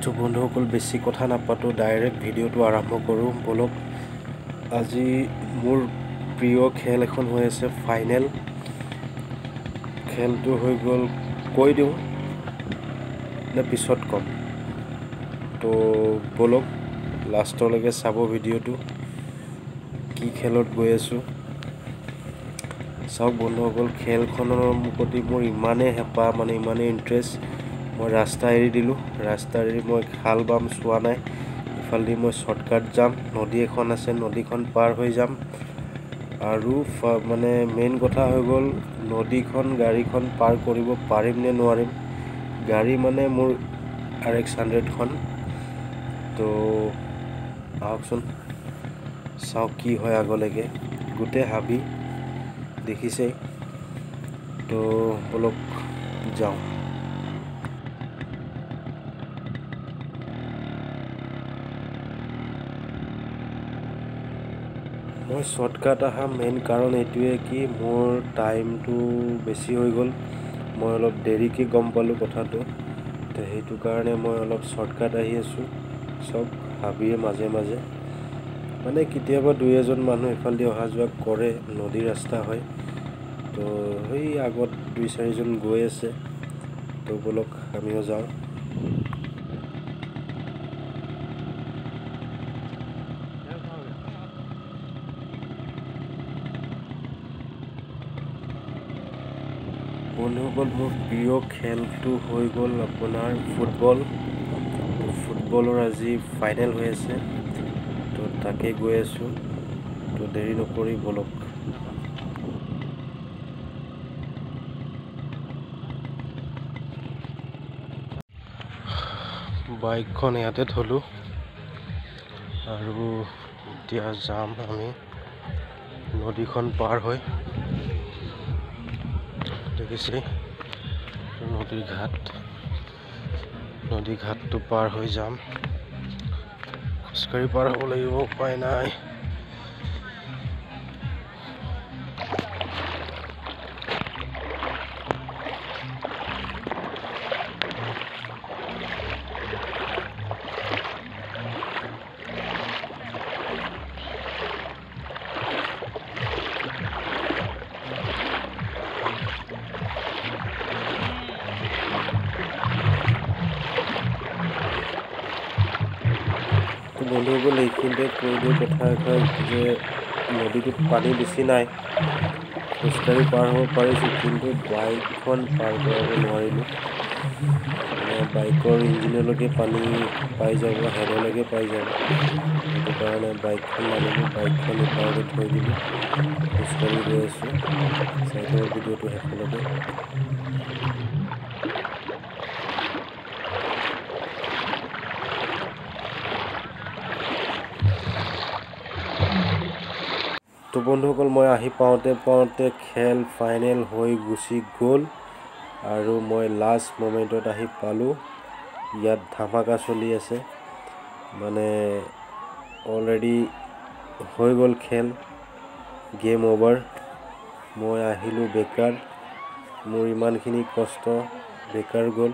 তো বন্ধুসকল বেছি কথা নাপাতো ডাইৰেক্ট ভিডিঅ'টো আৰম্ভ কৰোঁ বলক আজি মোৰ প্ৰিয় খেল এখন হৈ আছে ফাইনেল খেলটো হৈ গ'ল কৈ দিওঁ নে পিছত কম তো বলক লাষ্টলৈকে চাব ভিডিঅ'টো কি খেলত গৈ আছোঁ চাওক বন্ধুসকল খেলখনৰ প্ৰতি মোৰ ইমানেই হেঁপাহ মানে ইমানেই ইণ্টাৰেষ্ট মই ৰাস্তা এৰি দিলোঁ ৰাস্তা এৰি মই খাল বাম চোৱা নাই ইফালেদি মই শ্বৰ্টকাট যাম নদী এখন আছে নদীখন পাৰ হৈ যাম আৰু মানে মেইন কথা হৈ গ'ল নদীখন গাড়ীখন পাৰ কৰিব পাৰিম নে নোৱাৰিম গাড়ী মানে মোৰ RX 100খন তো আহকচোন চাওক কি হয় আগলৈকে গোটেই হাবি দেখিছে তো বলক যাওঁ মই শ্বৰ্টকাট অহা মেইন কাৰণ এইটোৱে কি মোৰ টাইমটো বেছি হৈ গ'ল মই অলপ দেৰিকৈ গম পালোঁ কথাটো তো সেইটো কাৰণে মই অলপ শ্বৰ্টকাট আহি আছোঁ চব হাবিৰ মাজে মাজে মানে কেতিয়াবা দুই এজন মানুহ ইফালেদি অহা যোৱা কৰে নদী ৰাস্তা হয় তো সেই আগত দুই চাৰিজন গৈ আছে তো বলক আমিও যাওঁ বন্ধুসকল মোৰ প্ৰিয় খেলটো হৈ গ'ল আপোনাৰ ফুটবলৰ আজি ফাইনেল হৈ আছে তো তাকে গৈ আছোঁ তো দেৰি নকৰি বলক বাইকখন ইয়াতে থলোঁ আৰু এতিয়া যাম আমি নদীখন পাৰ হৈ দেখিছে নদী ঘাটটো পাৰ হৈ যাম খোজকাঢ়ি পাৰ হ'ব লাগিব উপায় নাই বন্ধুসকল এইখিনিতে কৈ দিওঁ কথা এষাৰ যে নদীটোত পানী বেছি নাই খোজকাঢ়ি পাৰ হ'ব পাৰিছোঁ কিন্তু বাইকখন পাৰ কৰাব নোৱাৰিলোঁ মানে বাইকৰ ইঞ্জিনলৈকে পানী পাই যাব হেডলৈকে পাই যাব সেইটো কাৰণে বাইকখন নানিলোঁ বাইকখন ইপাৰতে থৈ দিলোঁ খোজকাঢ়ি গৈ আছোঁ চাই থাকক ভিডিঅ'টো শেষলৈকে তো বন্ধুসকল মই আহি পাওঁতে খেল ফাইনেল হৈ গুচি গ'ল আৰু মই লাষ্ট মোমেণ্টত আহি পালোঁ ইয়াত ধামাকা চলি আছে মানে অলৰেডি হৈ গ'ল খেল গেম অভাৰ মই আহিলোঁ বেকাৰ মোৰ ইমানখিনি কষ্ট বেকাৰ গ'ল